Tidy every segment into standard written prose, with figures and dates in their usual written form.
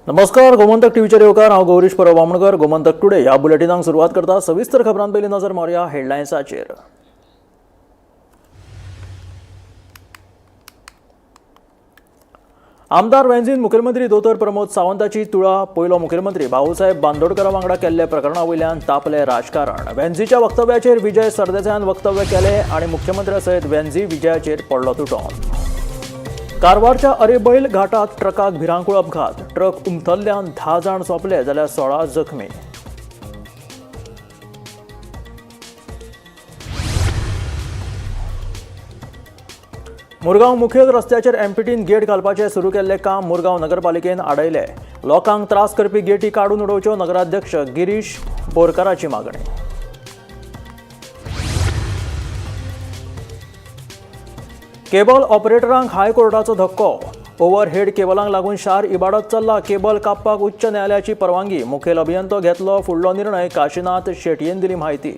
नमस्कार, गोमंतक टीव्हीचे येवकार हांव गौरीश परब बामणकर. गोमंतक टुडे ह्या बुलेटिनाक सुरवात करता. सविस्तर खबरां पयलीं नजर मारया हेडलायन्साचेर. आमदार वेंझीन मुखेलमंत्री दोतोर प्रमोद सावंताची तुळा. पयलो मुखेलमंत्री भाऊसाहेब बांदोडकरा वांगडा केल्ले प्रकरणा वयल्यान तापले राजकारण. वेंझीच्या वक्तव्याचेर विजय सरदेसायान वक्तव्य केले आनी मुख्यमंत्र्या सयत वेंझी विजयाचेर पडलो तुटोन. कारवारच्या अरेबैल घाटात ट्रकाक भिरांकूळ अपघात. ट्रक उमथल्ल्यान 10 जाण सोंपले जाल्यार 16 जखमी. मुरगांव मुखेल रस्त्याचेर एमपीटीन गेट घालपाचे सुरू केल्ले काम मुरगांव नगरपालिकेन आडयले. लोकांक त्रास करपी गेटी काडून उडोवच्यो नगराध्यक्ष गिरीश बोरकाराची मागणी. केबल ऑपरेटरांक हायकोर्टाचो धक्को. ओव्हरहेड केबलांक लागून शार इबाडत चल्ला. केबल कापपाक उच्च न्यायालयाची परवानगी. मुखेल अभियंतो घेतलो फुडलो निर्णय. काशीनाथ शेटयेन दिली म्हायती.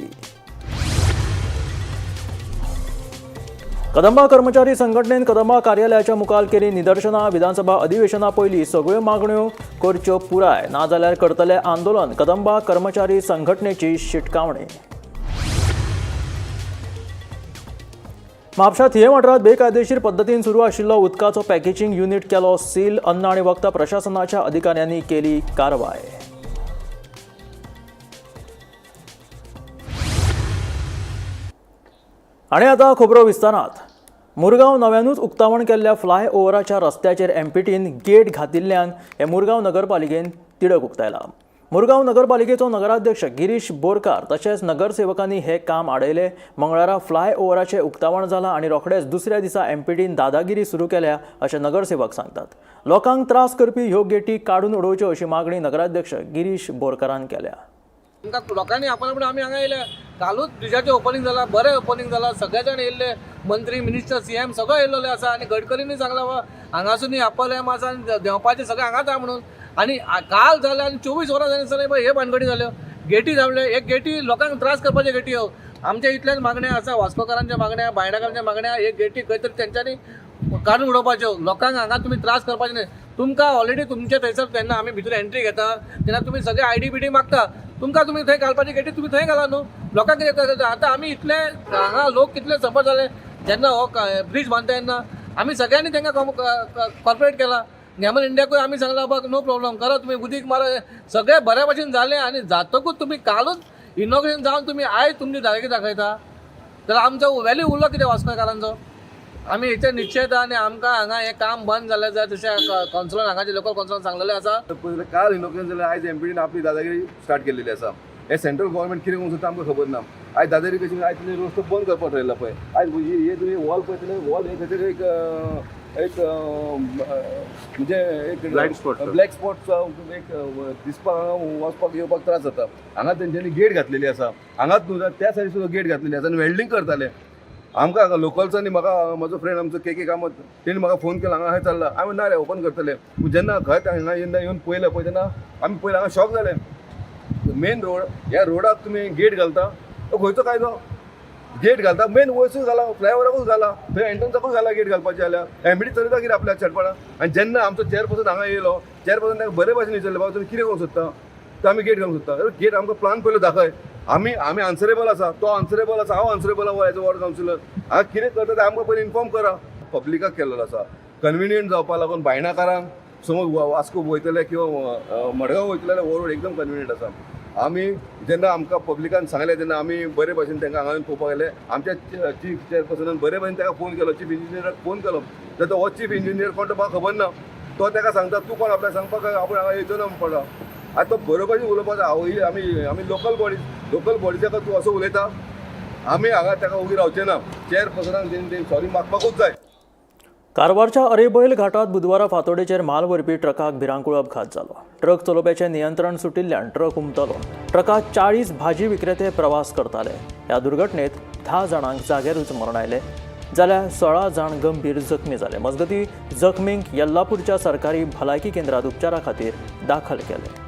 कदंबा कर्मचारी संघटनेन कदंबा कार्यालयाच्या मुखार केली निदर्शनां. विधानसभा अधिवेशना पयलीं सगळ्यो मागण्यो करच्यो पुराय, नाजाल्यार करतले आंदोलन. कदंबा कर्मचारी संघटनेची शिटकावणी. म्हापशां थिये वाठारांत बेकायदेशीर पद्दतीन सुरू आशिल्लो उदकाचो पॅकेजिंग युनिट केलो सील. अन्न आनी वखद प्रशासनाच्या अधिकाऱ्यांनी केली कारवाय. आनी आतां खबरो विस्तारांत. मुरगांव नव्यानूच उक्तावण केल्ल्या फ्लाय ओव्हराच्या रस्त्याचेर एमपीटीन गेट घातिल्ल्यान हे मुरगांव नगरपालिकेन तिडक उक्तायला. मुरगांव नगरपालिकेचो नगराध्यक्ष गिरीश बोरकार तशेंच नगरसेवकांनी हे काम आडयले. मंगळारा फ्लाय ओव्हराचें उक्तावण जालां आनी रोखडेच दुसऱ्या दिसा एमपीटीन दादागिरी सुरू केल्या अशें नगरसेवक सांगतात. लोकांक त्रास करपी ह्यो गेटी काडून उडोवच्यो अशी मागणी नगराध्यक्ष गिरीश बोरकारान केल्या. लोकांनी आपण आम्ही हांगा येयले. कालूच ब्रिजाचें ओपनिंग जालां, बरें ओपनिंग जालां. सगळे जाण येयल्ले, मंत्री मिनिस्टर सीएम सगळे येयल्ले आसा आनी गडकरींनी सांगला हांगासून आपल आसा आनी देंवपाचें सगळें हांगाच आहा म्हणून. आनी काल जालें आनी 24 वरां जालीं हे भानगडी जाल्यो. गेटी जावले, एक गेटी लोकांक त्रास करपाच्यो गेटी ह्यो. आमच्या इतल्याच मागण्या आसा, वास्कोकारांच्या मागण्या, बायणाकारांच्या मागण्या. एक गेटी खंय तरी तेंच्यांनी काडून उडोवपाच्यो. लोकांक हांगा तुमी त्रास करपाचे न्हय. तुमकां ऑलरेडी तुमचे थंयसर तेन्ना आमी भितर एंट्री घेता तेन्ना तुमी सगळे आयडी बिडी मागता. तुमकां तुमी थंय घालपाची गेटी तुमी थंय घाला न्हू. लोकांक कितें करता आतां आमी इतले हांगा लोक कितले सफर जाले जेन्ना हो ब्रीज बांदता तेन्ना आमी सगळ्यांनी तांकां कॉर्पोरेट केला. गॅमन इंडियाकूय आमी सांगला बाबा नो प्रॉब्लम करा, तुम्ही उदीक मारा. सगळे बऱ्या भशेन जाले आनी जातकूच तुमी कालूच इनॉग्रेशन जावन तुमी आयज तुमची दायगी दाखयता जाल्यार आमचो व्हॅल्यू उरलो कितें वास्कोकारांचो. आमी हेचेर निश्चयत आनी आमकां हांगा हें काम बंद जालें जाय तशें कौन्सिलर हांगाचे लोकल कौन्सिलर सांगलेलें आसा. पयलीं काल इनॉग्रेशन जाल्यार आयज एमपीडीन आपली दादागिरी स्टार्ट केल्ली आसा. हे सेंट्रल गव्हर्मेंट कितें करूंक सोदता आमकां खबर ना. आयज दादागिरी कशी आयज तुमी रस्तो बंद करपाक थारायला पळय. आयज हे तुमी वॉल पळयतले, वॉल हे खंय तरी एक म्हणजे एक ब्लॅक स्पॉट एक दिसपाक वचपाक येवपाक त्रास जाता. हांगा तेंच्यांनी गेट घातलेली आसा. हांगाच न्हू त्या सायडीन सुद्दां गेट घातलेली आसा आनी वेल्डिंग करताले. आमकां हांगा लोकल्सांनी म्हाका म्हजो फ्रेंड आमचो के कामत तेणी म्हाका फोन केला हांगा खंय चल्ला. हांवें ना रे ओपन करतले. जेन्ना खंय हांगा येवन पळयलें पळय तेन्ना आमी पयलें हांगा शॉक जाले. मेन रोड ह्या रोडाक तुमी गेट घालता तो खंयचो कायदो? गेट घालता मेन वयसूच घाला, फ्लायओवराकूच घाला, थंय एंट्रन्साकूच घाला गेट घालपाचें जाल्यार. एमपीडी चलयता कितें आपल्याक चडपणा. आनी जेन्ना आमचो चेअरपर्सन हांगा येयलो, चेअरपर्सन ताका बरे भाशेन विचारलें बाबा तुमी कितें करूंक सोदता. तर आमी गेट घालूंक सोदता. गेट आमकां प्लान पयलो दाखय. आमी आन्सरेबल आसा, तो आन्सरेबल आसा, हांव आन्सरेबल आहा एज अ वॉर्ड कावन्सिलर. हांव कितें करता तें आमकां पयलीं इन्फॉर्म करा. पब्लिकाक केल्लो आसा. कन्विनियंट जावपा लागून बायणाकारांक समज वास्को वयतले किंवा मडगांव वयतले जाल्यार हो रोड एकदम कन्विनियंट आसा. आमी जेन्ना आमकां पब्लिकान सांगलें तेन्ना आमी बरे भशेन तांकां हांगा पळोवपाक गेले. आमच्या चीफ चेअरपर्सनान बरे भशेन ताका फोन केलो, चीफ इंजिनियराक फोन केलो. जाल्यार हो चीफ इंजिनियर कोण तो म्हाका खबर ना. तो ताका सांगता तूं कोण आपल्याक सांगपाक आपूण हांगा येवचो ना पडला. आतां तो बरो भशेन उलोवपाचो. आमी लोकल बॉडीच्या तूं असो उलयता. आमी हांगा ताका उगी रावचे ना. चेअरपर्सनान तेणी सॉरी मागपाकूच जाय. कारवारच्या अरेबैल घाटात बुधवारा फातोडेचेर माल व्हरपी ट्रकाक भिरांकूळ अपघात जालो. ट्रक चलोवप्याचें नियंत्रण सुटिल्ल्यान ट्रक उमटलो. ट्रकात 40 भाजी विक्रेते प्रवास करताले. ह्या दुर्घटनेत 10 जाणांक जाग्यारूच मरण आयलें जाल्यार 16 जाण गंभीर जखमी जाले. मजगतीं जखमींक येल्लापूरच्या सरकारी भलायकी केंद्रात उपचारा खातीर दाखल केले.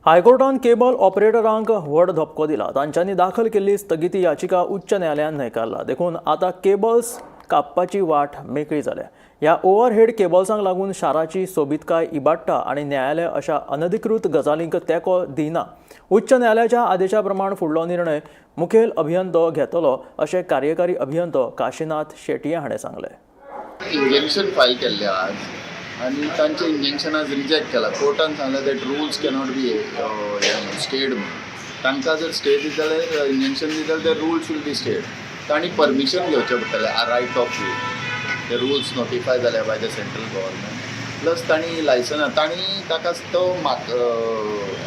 हायकोर्टान केबल ऑपरेटरांक व्हड धपको दिला. तांच्यांनी दाखल केल्ली स्थगिती याचिका उच्च न्यायालयान न्हयकारला. देखून आतां केबल्स कापपाची वाट मेकळी जाल्या. ह्या ओव्हरहेड केबल्सांक लागून शाराची सोबीतकाय इबाडटा आनी न्यायालय अशा अनधिकृत गजालींक तेंको दिना. उच्च न्यायालयाच्या आदेशा प्रमाण फुडलो निर्णय मुखेल अभियंतो घेतलो अशें कार्यकारी अभियंतो काशीनाथ शेटये हाणें सांगलें. इंजेक्शन फायल केल्ले आज आनी तांचे इंजेक्शन आज रिजेक्ट केला. कोर्टान सांगलें that rules cannot be stayed म्हणून. तांकां जर स्टे दित जाल्यार इंजेक्शन दित जाल्यार ते रूल्स वील बी स्टेड. तांणी परमिशन घेवचें पडटलें रायट ऑफ वे. ते रूल्स नोटिफाय जाल्या by the central government. Plus तांणी लायसन्स तांणी ताका तो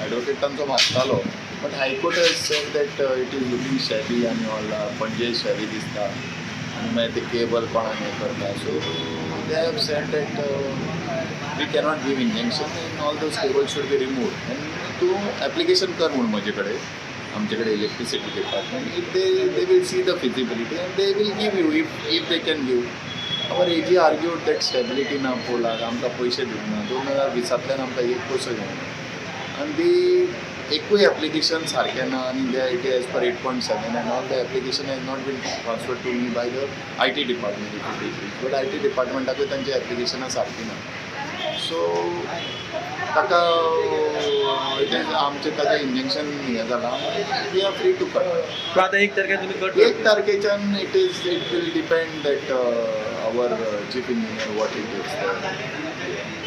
एडवोकेट तांचो मागतालो. But high court has said that it is looking shabby आनी ऑल पणजे शॅबी दिसता आनी मागीर ते केबल कोणाक हें करता. So they have said that we cannot give injection and all those cables should be removed. And to application कर म्हणून म्हजे कडेन आमचे कडेन electricity department. If they will see the feasibility and they will give you if they can give. Our AG argued that stability ना Pollock आमकां पयशे दिवना. 2020तल्यान आमकां एक पयसो घेवना आनी ती एकूय एप्लिकेशन सारकें ना आनी date as per 8.7 and all the application has not been transferred to me by the IT department. But IT डिपार्टमेंटाकूय तांचे एप्लिकेशनां सारकीं ना. सो ताका इट इज आमचें ताचें इंजेक्शन हें जालां. We are free to cut. आता 1 तारखेर तुमी कट 1 तारखेच्यान it will depend that our chief engineer what it is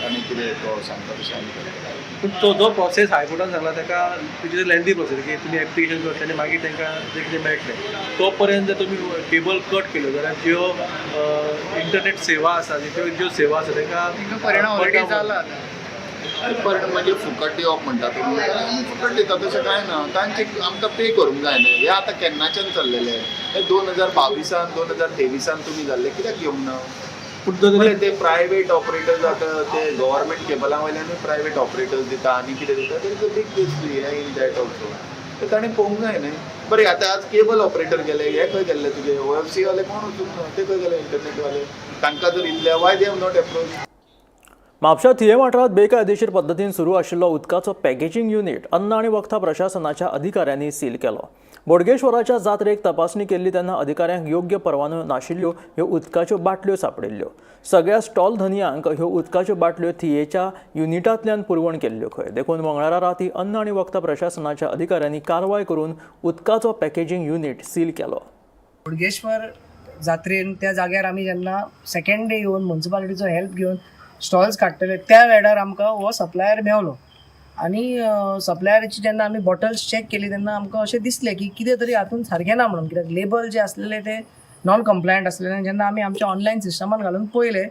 आनी कितें तो सांगता तशें आमी करता. पूण तो जो प्रोसेस हायकोर्टान सांगला ताका it is a lengthy process की तुमी एप्लिकेशन करता आनी मागीर तांकां जें कितें मेळटलें तो पर्यंत जर तुमी केबल कट केलो जाल्यार ज्यो इंटरनेट सेवा आसा ज्यो सेवा आसा तांकां परिणाम ऑलरेडी जाला. पण म्हणजे फुकट दिवप म्हणटा तुमी आमी फुकट दिता तशें कांय ना. तांचे आमकां पे करूंक जाय न्हय. हें आतां केन्नाच्यान चल्लेलें. हें 2022 2023 तुमी जाल्ले कित्याक घेवंक ना. पूण तो बरें ते प्रायवेट ऑपरेटर्स आतां ते गव्हर्मेंट केबला वयल्यानूय प्रायवेट ऑपरेटर्स दिता आनी कितें दिता. There is a big difference हें इन दॅट ऑल्सो. तर ताणें पळोवंक जाय न्हय. बरें आतां आज केबल ऑपरेटर गेले हे खंय गेल्ले तुजे OFC वाले कोण वचूंक ना. ते खंय गेले इंटरनेट वाले. तांकां जर इतले why they have not approach. म्हापशा थिये वाठारांत बेकायदेशीर पद्दतीन सुरू आशिल्लो उदकाचो पॅकेजिंग युनिट अन्न आनी वखदां प्रशासनाच्या अधिकाऱ्यांनी सील केलो. बोडगेश्वराच्या जात्रेक तपासणी केल्ली तेन्ना अधिकाऱ्यांक योग्य परवानो नाशिल्ल्यो ह्यो उदकाच्यो बाटल्यो सांपडिल्ल्यो. सगळ्या स्टॉल धनियांक ह्यो उदकाच्यो बाटल्यो थियेच्या युनिटांतल्यान पुरवण केल्ल्यो खंय. देखून मंगळारा राती अन्न आनी वखदां प्रशासनाच्या अधिकाऱ्यांनी कारवाय करून उदकाचो पॅकेजिंग युनिट सील केलो. बोडगेश्वर जात्रेन त्या जाग्यार आमी जेन्ना सेकंड डे येवन म्युन्सिपालिटीचो हेल्प घेवन स्टॉल्स काडटले त्या वेळार आमकां हो सप्लायर मेळलो आनी सप्लायराची जेन्ना आमी बॉटल्स चॅक केली तेन्ना आमकां अशें दिसलें की कितें तरी हातूंत सारकें ना म्हणून. कित्याक लेबल जे आसलेले ते नॉन कंप्लायंट आसलेले आनी जेन्ना आमी आमच्या ऑनलायन सिस्टमान घालून पळयले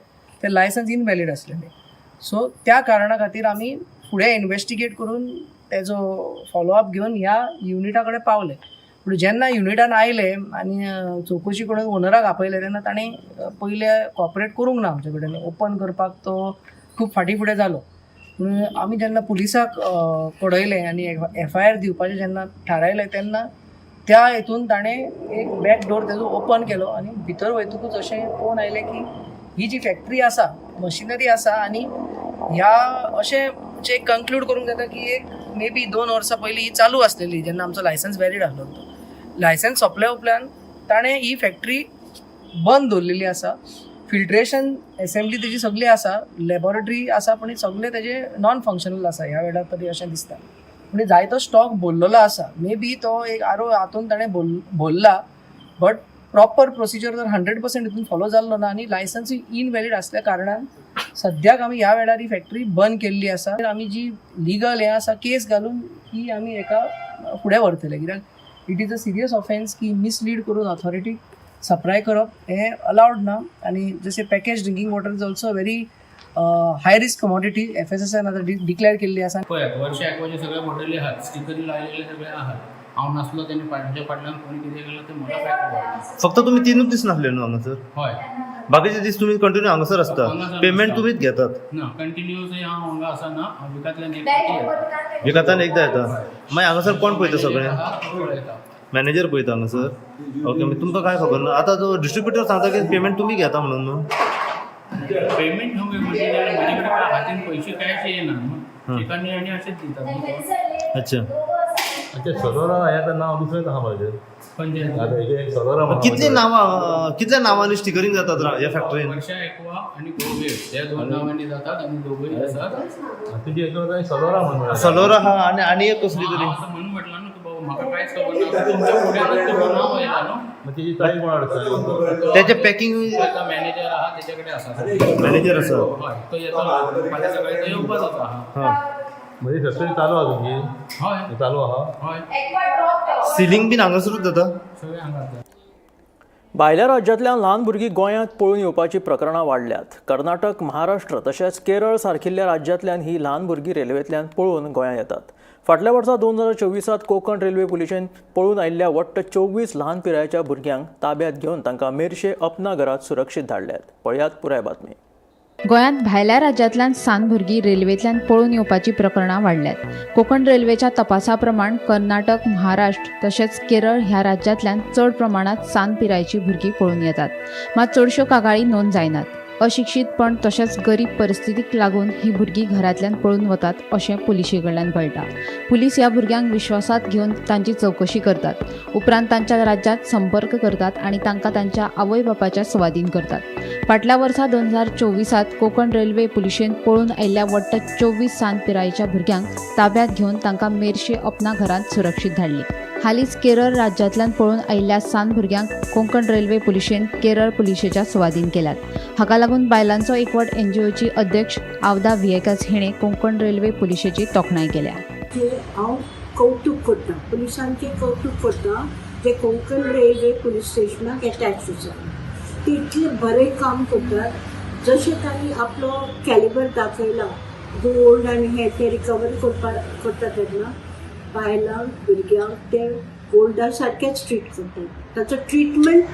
ते लायसन्स इनवॅलीड आसलेले. सो त्या कारणां खातीर आमी फुडें इन्वेस्टिगेट करून तेजो फॉलोअप घेवन ह्या युनिटा कडेन पावले. पूण जेन्ना युनिटान आयले आनी चवकशी करून ओनराक आपयले तेन्ना ताणें पयले कॉपरेट करूंक ना आमचे कडेन. ओपन करपाक तो खूब फाटीं फुडें जालो. पूण आमी जेन्ना पुलिसाक कळयलें आनी FIR दिवपाचें जेन्ना थारायलें तेन्ना त्या हितून ताणें एक बॅक डोर तेजो ओपन केलो आनी भितर वयतकूच अशें पळोवन आयलें की ही जी फॅक्ट्री आसा मशिनरी आसा आनी ह्या अशें जे कन्क्लूड करूंक जाता की एक मे बी 2 वर्सां पयलीं ही चालू आसलेली जेन्ना आमचो लायसन्स वॅलीड आसलो. लायसन्स सोंपल्या उपरांत ताणें ही फॅक्ट्री बंद दवरलेली आसा. फिल्ट्रेशन एसेंब्ली तेजी सगळी आसा, लॅबॉरेटरी आसा, पूण सगळें तेजें नॉन फंक्शनल आसा ह्या वेळार तरी अशें दिसता. म्हणजे जायतो स्टॉक भरलेलो आसा. मे बी तो एक हातून ताणें भरला बट प्रॉपर प्रोसिजर जर 100% हितून फॉलो जाल्लो ना आनी लायसन्स इनवॅलीड आसल्या कारणान सद्याक आमी ह्या वेळार ही फॅक्ट्री बंद केल्ली आसा. आमी जी लिगल हें आसा केस घालून ही आमी एका फुडें व्हरतले. कित्याक it is a serious offence की मिसलीड करून ऑथॉरिटीक सप्लाय करप हें अलावड ना. आनी जशें package drinking water is also very high risk commodity FSSAन आतां डिक्लेअर केल्ली आसा. पळयात वर्षा एकवाचे सगळे मॉडेल आहात, स्टिकर लायलेले सगळे आहात. हांव नासलो तेणी फाटल्या फाटल्यान कोणी कितें केलं ते मला बॅक. फक्त तुम्ही 3 दीस नासले न्हू हांगासर. हय बाकीचे दीस तुम्ही कंटिन्यू हांगासर असता. पेमेंट तुम्हीच घेतात. ना कंटिन्यूअस हांव हांगा आसना. विकांतल्यान एक फावटी येता. विकतान एकदा येता. मागीर हांगासर कोण पळयता सगळें? पळयता मॅनेजर पळयता हांगासर. ओके मागीर तुमकां काय खबर ना. आतां जो डिस्ट्रिब्युटर सांगता की पेमेंट तुमी घेता म्हणून न्हू. पेमेंट न्हू म्हणजे म्हजे कडेन हातीन पयशे कॅश येना न्हू. ठिकाणी आनी अशेंच दितात. अच्छा ते सरोरा याचं नाव दुसरेच आहा माझे पंचायत आता हे सरोरा म्हणून कितल्या नावांनी स्टिकरिंग जातात या फॅक्टरीन? वर्षा एकवा आणि गोवे त्या दोन नावांनी जातात आणि दोघंही असतात. तुझी एक सरोरा म्हणून सलोरा हा आणि एक कसली तरी असं म्हणून म्हटलं ना की बाबा म्हाका कांयच खबर ना तुमच्या फुड्यानच तुमचं नाव येता न्हू. मग तिची तारीख कोण अडचण त्याचे पॅकिंग एका मॅनेजर आहा त्याच्याकडे आसा मॅनेजर असा हय तो येतो फाल्यां सकाळी तो येवपाचो आहा. हा म्हणजे फॅक्टरी चालू आहा तुमची हय चालू आहा. हय सिलिंग बीन हांगासरूच जाता. सगळे हांगाच. भायल्या राज्यांतल्यान ल्हान भुरगीं गोंयांत पळून येवपाची प्रकरणां वाडल्यात. कर्नाटक, महाराष्ट्र तशेंच केरळ सारकिल्ल्या राज्यांतल्यान ही ल्हान भुरगीं रेल्वेंतल्यान पळून गोंयांत येतात. फाटल्या वर्सा 2024 कोंकण रेल्वे पुलिशेन पळून आयिल्ल्या वट्ट 24 ल्हान पिरायेच्या भुरग्यांक ताब्यात घेवन तांकां मेर्शे अपना घरात सुरक्षीत धाडल्यात. पळयात पुराय बातमी. गोंयांत भायल्या राज्यांतल्यान सान भुरगीं रेल्वेंतल्यान पळून येवपाची प्रकरणां वाडल्यात. कोंकण रेल्वेच्या तपासा प्रमाण कर्नाटक, महाराष्ट्र तशेंच केरळ ह्या राज्यांतल्यान चड प्रमाणात सान पिरायेची भुरगीं पळून येतात. मात चडश्यो कागाळी नोंद जायनात. अशिक्षीतपण तशेंच गरीब परिस्थितीक लागून ही भुरगीं घरांतल्यान पळून वतात अशें पुलिशे कडल्यान कळटा. पुलीस ह्या भुरग्यांक विश्वासात घेवन तांची चवकशी करतात. उपरांत तांच्या राज्यांत संपर्क करतात आनी तांकां तांच्या आवय बापाच्या सुवादीन करतात. फाटल्या वर्सा 2024 कोंकण रेल्वे पुलिशेन पळून आयिल्ल्या वट्ट 24 सान पिरायेच्या भुरग्यांक ताब्यात घेवन तांकां मेर्शे अपना घरांत सुरक्षीत धाडली. हालींच केरळ राज्यांतल्यान पळून आयिल्ल्या सान भुरग्यांक कोंकण रेल्वे पुलिशेन केरळ पुलिशेच्या सुवादीन केल्यात. हाका लागून बायलांचो एकवट NGOची अध्यक्ष आवदा व्हीएकएस हिणें कोंकण रेल्वे पुलिशेची तोखणाय केल्या. हांव कौतुक करता पुलिसांचें कौतुक करता जे कोंकण रेल्वे पुलीस स्टेशनाक अटॅच आसा. ते इतलें बरें काम करतात. जशें तांणी आपलो कॅलिबर दाखयला गोल्ड आनी हे ते रिकवर करता तेन्ना बायलांक भुरग्यांक ते गोल्डा सारकेच ट्रीट करतात. ताचो ट्रिटमेंट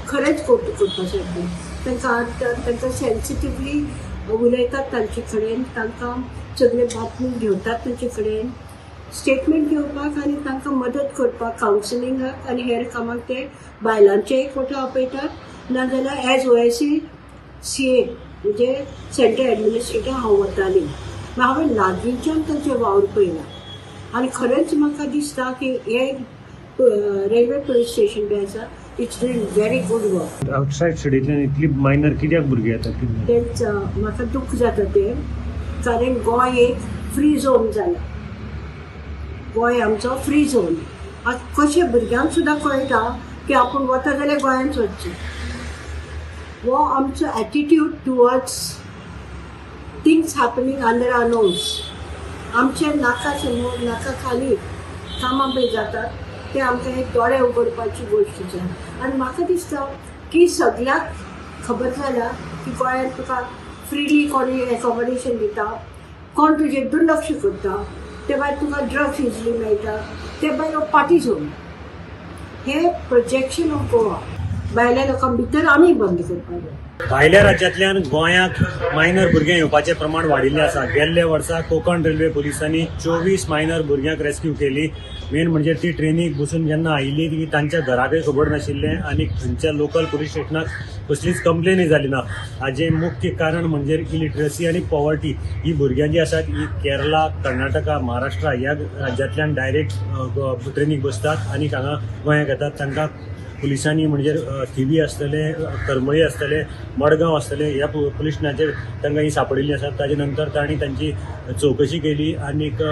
खरेंच कौतुक करपा सारकें. तांकां सेन्सिटिवली उलयतात तांचे कडेन. तांकां सगळे बातमी घेवतात तांचे कडेन स्टेटमेंट घेवपाक आनी तांकां मदत करपाक कावन्सिलिंगाक आनी हेर कामाक ते बायलांचे एकवटां आपयतात. नाजाल्यार एज OIC CA म्हणजे सेंट्रल एडमिनिस्ट्रेटर हांव वताली. हांवें लागींच्यान तांचे वावर पळयला आनी खरेंच म्हाका दिसता की हे रेल्वे पुलीस स्टेशन बी आसा it's doing very good work. Outside सिटींतल्यान इतली मायनर कित्याक भुरगीं येतात? तेच म्हाका दूख जाता ते कारण गोंय एक फ्री झोन जाला. गोंय आमचो फ्री झोन. आतां कशें भुरग्यांक सुद्दां कळटा की आपूण वता जाल्यार गोंयांत वचचें. हो आमचो attitude towards things happening under our nose. आमचे नाका समोर नाका खाली कामां बी जातात ते आमकां एक दोळे उगडपाची गोश्ट आसा. आनी म्हाका दिसता की सगळ्याक खबर जाला की गोंयांत तुका फ्रिली कोणी एकोमोडेशन दिता, कोण तुजेर दुर्लक्ष करता, ते भायर तुका ड्रग्स इजिली मेळटा, ते भायर पार्टी झोन. हे प्रोजेक्शन ऑफ गोवा भायल्या लोकां भितर आमी बंद करपाक जाय. भायल्या राज्यांतल्यान गोंयांत मायनर भुरगे येवपाचें प्रमाण वाडिल्लें आसा. गेल्ल्या वर्सा कोंकण रेल्वे पुलिसांनी 24 मायनर भुरग्यांक रेस्क्यू केली. मेन म्हणजे ती ट्रेनीक बसून जेन्ना आयिल्ली ती तांच्या घराकय खबर नाशिल्लें आनी खंयच्या लोकल पुलीस स्टेशनाक कसलीच कंप्लेनूय जाली ना. हाजें मुख्य कारण म्हणजे इलिटरसी आनी पॉवर्टी. ही भुरग्यां जी आसात ही केरला, कर्नाटका, महाराष्ट्रा ह्या राज्यांतल्यान डायरेक्ट ट्रेनीक बसतात आनी हांगा गोंयांत येतात. तांकां पुलिसांनी म्हणजे थिवी आसतले, करमळी आसतले, मडगांव आसतले ह्या पुलीस स्टेशनाचेर तांकां ही सापडिल्लीं आसात. ताजे नंतर तांणी तांची चवकशी केली आनीक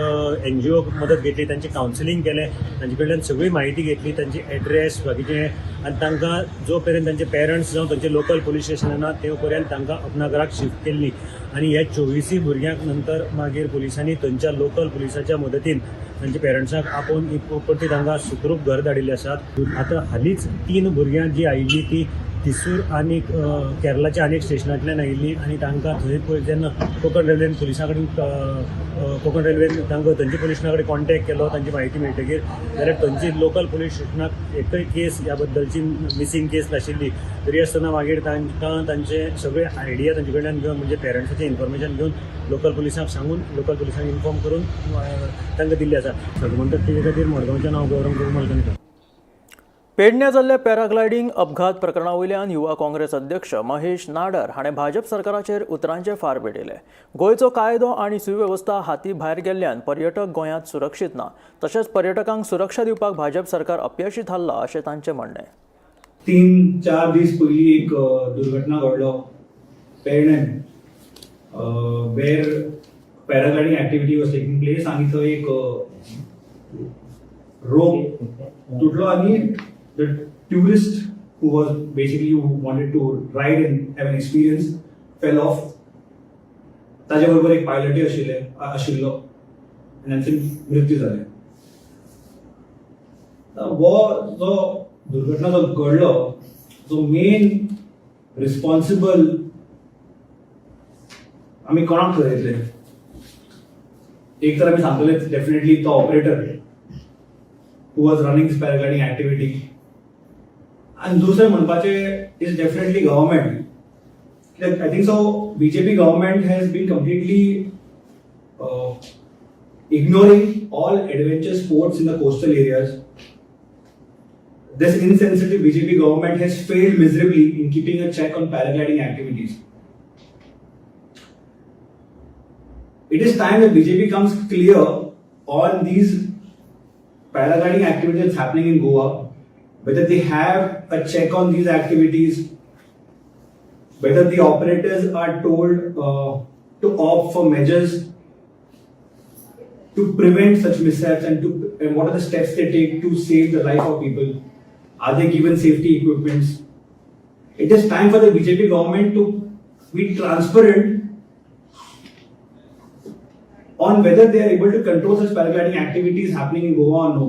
NGO मदत घेतली, तांचें कावन्सिलींग केलें, तांचे कडल्यान सगळी म्हायती घेतली, तांची एड्रेस बाकीचें आनी तांकां जो पर्यंत तांचे पेरंट्स जावं तांचे लोकल पुलीस स्टेशनां ना ते पर्यंत तांकां अपना घराक शिफ्ट केल्ली. आनी ह्या 24 भुरग्यांक नंतर मागीर पुलिसांनी थंयच्या लोकल पुलिसाच्या मदतीन तांच्या पेरंट्साक आपोवन परती तांकां सुखरूप घर धाडिल्ले आसात. आतां हालींच 3 भुरग्यां जी आयिल्ली ती थिसूर आनी केरलाच्या आनी एक स्टेशनांतल्यान आयिल्ली आनी तांकां थंय जेन्ना कोंकण रेल्वेन पुलिसां कडेन कोंकण रेल्वेन तांकां थंयच्या पुलीस स्टेशना कडेन कॉन्टेक्ट केलो तांची म्हायती मेळटकीर जाल्यार थंयची लोकल पुलीस स्टेशनाक एकय केस ह्या बद्दलची मिसींग केस नाशिल्ली. तरी आसतना मागीर तांकां तांचे सगळे आयडिया तांचे कडल्यान घेवन म्हणजे पेरंट्साचें इन्फॉर्मेशन घेवन लोकल पुलिसांक सांगून लोकल पुलिसांक इन्फॉर्म करून तांकां दिल्ली आसा. म्हणटात ते खातीर मडगांवचें नांव गौरव कुमार. पेडण्यां जाल्ल्या पॅराग्लायडींग अपघात प्रकरणा वयल्यान युवा काँग्रेस अध्यक्ष महेश नाडर हाणें भाजप सरकाराचेर उतरांचे फार पेटयले. गोंयचो कायदो आनी सुवेवस्था हाती भायर गेल्ल्यान पर्यटक गोंयांत सुरक्षीत ना, तशेंच पर्यटकांक सुरक्षा दिवपाक भाजप सरकार अपयशी थारला अशें तांचें म्हणणें. 3-4 दीस पयलीं एक दुर्घटना घडलो पेडण्यान, where paragliding activity was taking place आनी थंय एक रोप तुटलो आनी the tourist who was basically wanted to ride and have an experience fell off. ताजे बरोबर एक पायलटूय आशिल्लो आनी तांचे मृत्यू जाले. हो जो दुर्घटना जो घडलो, जो मेन रिस्पॉन्सिबल आमी कोणाक धरयतले? एक तर आमी सांगतले डेफिनेटली तो operator who was running this paragliding activity. And दुसरे म्हणपाचे is definitely government. I think so. BJP government has been completely ignoring all adventure sports in the coastal areas. This insensitive BJP government has failed miserably in keeping a check on paragliding activities. It is time that BJP comes clear on these paragliding activities that's happening in Goa, whether they have a check on these activities, whether the operators are told to opt for measures to prevent such mishaps and what are the steps they take to save the life of people. Are they given safety equipments? It is time for the BJP government to be transparent on whether they are able to control such paragliding activities happening in Goa or no.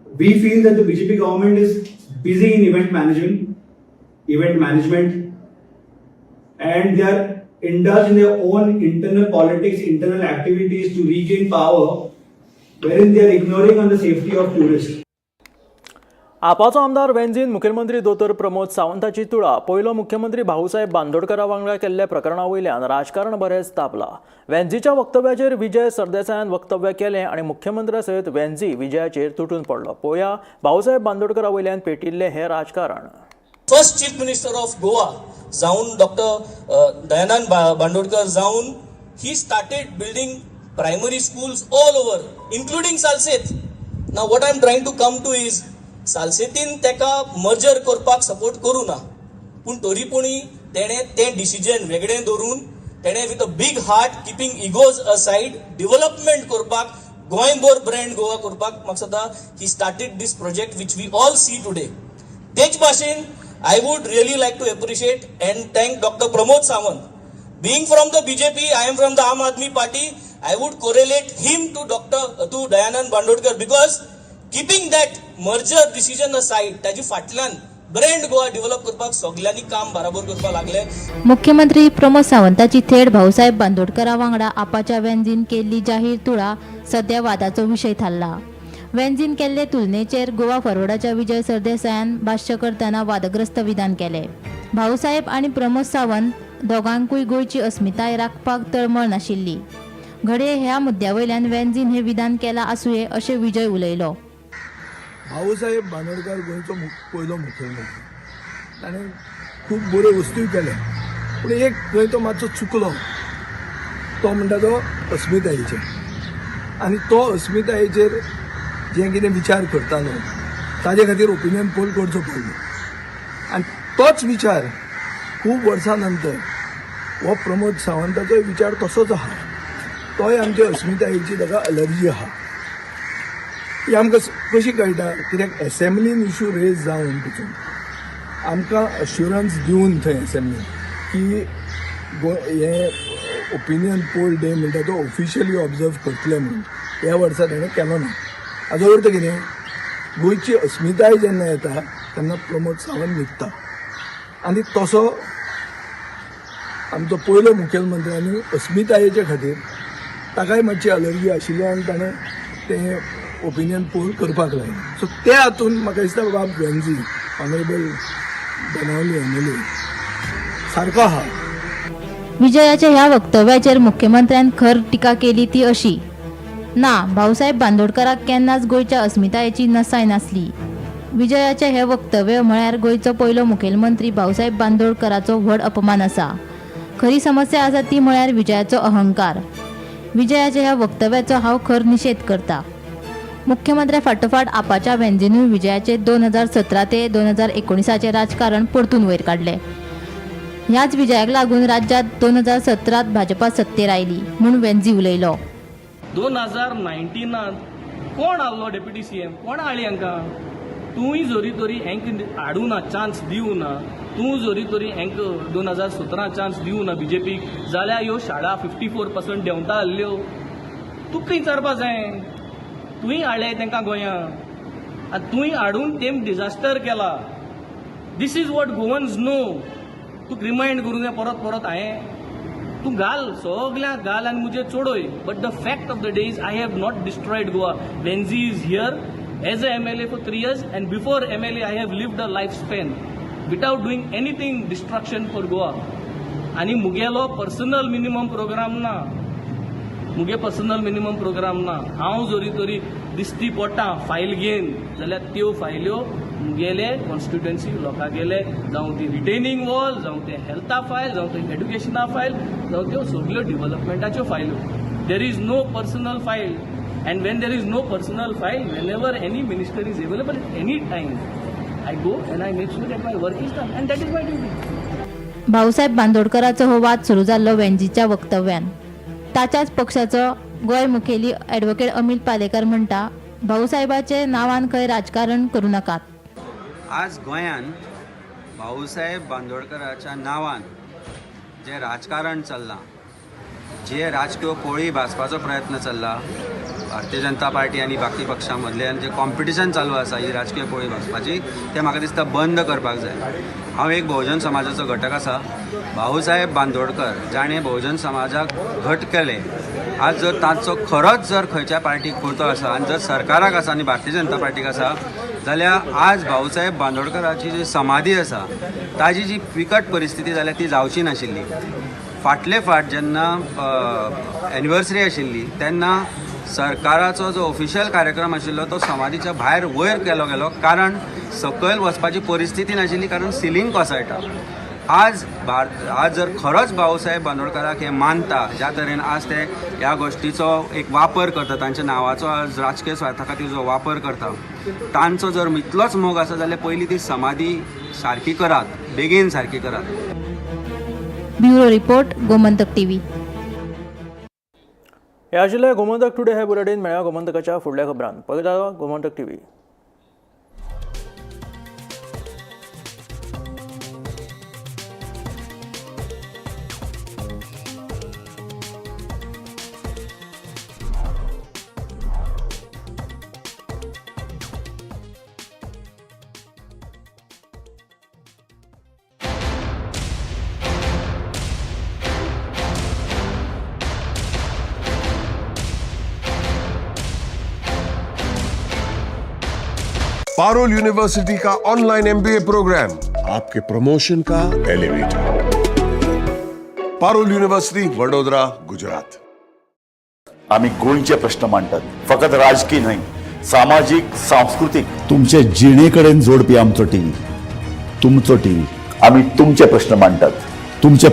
We feel that the BJP government is busy in event management, and they are indulged in their own internal politics, internal activities to regain power, wherein they are ignoring on the safety of tourists. आपाचो आमदार वेंजीन मुखेलमंत्री दोतोर प्रमोद सावंताची तुळा पयलो मुख्यमंत्री भाऊसाहेब बांदोडकरा वांगडा केल्ल्या प्रकरणा वयल्यान राजकारण बरेंच तापलां. वेंजीच्या वक्तव्याचेर विजय सरदेसायान वक्तव्य केलें आनी मुख्यमंत्र्या सयत वेंजी विजयाचेर तुटून पडलो. पळोवया भाऊसाहेब बांदोडकरा वयल्यान पेटिल्लें हें राजकारण. First chief minister of Goa जावन डॉक्टर दयानंद बांदोडकर जावन he started building primary schools all over including Salcete. Now what I am trying to come to is सालसेतीन तेका मर्जर करपाक सपोर्ट करूं ना, पूण तरी पूणी तेणें तें डिसिजन वेगळें धरून तेणें with a big heart keeping egos aside development करपाक गोंयभर ब्रँड गोवा करपाक म्हाका सदां he started these project which we all see today. तेच भाशेन I would really like to appreciate and thank doctor Pramod Sawant. Being from the BJP, I am from the Aam Aadmi Party. I would correlate him to Dayanand Bandodkar because keeping that merger decision aside, ताजी फाटल्यान brand Goa develop करपाक सगळ्यांनी काम बराबर करपाक लागले. मुख्यमंत्री प्रमोद सावंताची थेट भाऊसाहेब बांदोडकरा वांगडा आपाच्या वेंजीन केल्ली जाहीर तुळा सध्या वादाचो विशय थारला. वेंजीन केल्ले तुलनेचेर गोवा फॉरवर्डाच्या विजय सरदेसायान भाश्य करतना वादग्रस्त विधान केले. भाऊसाहेब आनी प्रमोद सावंत दोगांकूय गोंयची अस्मिताय राखपाक तळमळ नाशिल्ली. घडये ह्या मुद्द्या वयल्यान वेंजीन हे विधान केला आसुये अशें विजय उलयलो. भाऊसाहेब बांदोडकर गोंयचो पयलो मुखेलमंत्री. ताणें खूब बऱ्यो वस्तूय केल्या, पूण एक थंय तो मातसो चुकलो. तो म्हणटा तो अस्मितायेचेर, आनी तो अस्मितायेचेर जें कितें विचार करतालो ताजे खातीर ओपिनियन पोल करचो पडलो. आनी तोच विचार खूब वर्सां नंतर हो प्रमोद सावंताचोय विचार तसोच आहा. तोय आमचे अस्मितायेची ताका अलर्जी आहा. ही आमकां कशी कळटा, कित्याक एसेंब्लीन इश्यू रेज जावन तितून आमकां अश्युरन्स दिवन थंय एसेंब्लीन की हे ओपिनियन पोल डे म्हणटा तो ऑफिशियली ऑब्जर्व करतले म्हणून ह्या वर्सा ताणें केलो ना. हाजो अर्थ कितें, गोंयची अस्मिताय जेन्ना येता तेन्ना प्रमोद सावंत न्हिदता. आनी तसो आमचो पयलो मुखेलमंत्री आनी अस्मितायेचे खातीर ताकाय मातशी अलर्जी आशिल्ली आनी ताणें तें ओपिनियन पोल करपाक लायलें. सो त्या हातून म्हाका दिसता बाबा वेंजी ऑनरेबल बेनावली एमएलए सारको आहा. विजयाच्या ह्या वक्तव्याचेर मुख्यमंत्र्यान खर टिका केली ती अशी, ना भाऊसाहेब बांदोडकराक केन्नाच गोंयच्या अस्मितायेची नसाय नासली. विजयाचे हे वक्तव्य म्हळ्यार गोंयचो पयलो मुखेलमंत्री भाऊसाहेब बांदोडकराचो व्हड अपमान आसा. खरी समस्या आसा ती म्हळ्यार विजयाचो अहंकार. विजयाच्या ह्या वक्तव्याचो हांव खर निशेध करता. मुख्यमंत्र्या फाटोफाट आपाच्या वेंजीनूय विजयाचे 2017 ते 2019 राजकारण परतून वयर काडले. ह्याच विजयाक लागून राज्यात 2017 भाजपा सत्तेर आयली म्हूण वेंजी उलयलो. 2019 कोण आहलो डेप्युटी सीएम, कोण हाडली हांकां? तूंय जोरी तोरी हेंक हाडूं ना, चान्स दिवं ना. तूं जोरी तोरी हेंक 2017 चान्स दिवं ना बीजेपीक, जाल्यार ह्यो शाळा 54% देंवता आहल्यो. तुका विचारपा जाय, तुंय हाडले तांकां गोंयांत आनी तुंय हाडून तेम डिझास्टर केला. This is what Goans know. तुका रिमाइंड करूं जाय परत परत हांवें. तूं घाल, सगळ्यांक घाल आनी मुझे चोडोय. But the fact of the day is I have not destroyed Goa. Venzy is here as a MLA for 3 years, and before MLA I have lived a lifespan without doing anything destruction for Goa. आणि मुगेलो personal minimum programme ना, मुगे personal minimum programme ना. हांव जोरी तोरी दिसती पडटा file घेवन जाल्यार त्यो फायल्यो मुगेले कॉन्स्टिट्युएन्सी लोकां गेले, जावं ती रिटेनिंग वॉल, जावं ते हेल्था फायल, जावं ते एड्युकेशना फायल, जावं त्यो सगळ्यो डेव्हलपमेंटाच्यो फायल्यो. There is no personal file. And when there is no personal file, whenever any minister is available at any time, I go and I make sure that my work is done, and that is my duty. Bhausaheb बांदोडकराचो हो वाद सुरू जाल्लो वेंजीच्या वक्तव्यान. ताच्याच पक्षाचो गोंय मुखेली advocate Amit Palekar म्हणटा, भाऊसाहेबाचे नांवान खंय राजकारण करूं नाकात. आज गोंयान भाऊसाहेब बांदोडकराच्या नांवान जे राजकारण चल्लां, जे राजकीय पोळी भाजपाचो प्रयत्न चल्ला, भारतीय जनता पार्टी आनी बाकी पक्षां मदल्यान जे कॉम्पिटिशन चालू आसा ही राजकीय पोळी भाजपाची, ते म्हाका दिसता बंद करपाक जाय. हांव एक बहुजन समाजाचो घटक आसा. भाऊसाहेब बांदोडकर जाणें बहुजन समाजाक घट केले. आज जर तांचो खरोच जर खंयच्या पार्टीक पुरतो आसा आनी जर सरकाराक आसा आनी भारतीय जनता पार्टीक आसा, जाल्यार आज भाऊसाहेब बांदोडकराची जी समाधी आसा ताजी जी विकट परिस्थिती जाल्या ती जावची नाशिल्ली. फाटले फाट जेन्ना एनिवर्सरी आशिल्ली तेन्ना सरकाराचो जो ऑफिशियल कार्यक्रम आशिल्लो तो समाधीच्या भायर वयर केलो गेलो, कारण सकयल वचपाची परिस्थिती नाशिल्ली, कारण सिलींग कोसळटा. आज जर खरोच भाऊसाहेब बांदोडकराक हे मानता, ज्या तरेन आज ते ह्या गोष्टीचो एक वापर करता, तांच्या नांवाचो आज राजकीय स्वार्था खातीर जो वापर करता, तांचो जर इतलोच मोग आसा जाल्यार पयली ती समाधी सारकी करात, बेगीन सारकी करात. Bureau report, Gomantak TV. हे आशिल्ले गोमंतक टुडे हे बुलेटीन. मेळ्या गोमंतकाच्या फुडल्या खबरांत. पळयत रावा गोमंतक टीव्ही. पारुल यूनिवर्सिटी का ऑनलाइन MBA प्रोग्राम, आपके प्रमोशन का एलिवेटर. पारुल यूनिवर्सिटी, वडोदरा, गुजरात. आम्ही गोंयचे प्रश्न मांडटात, फकत राजकीय न्हय, सामाजिक, सांस्कृतिक. तुमचे जिणेकडेन जोडपी आमचो टीव्ही, तुमचो टीव्ही. आम्ही तुमचे प्रश्न मांडटात. तुमचे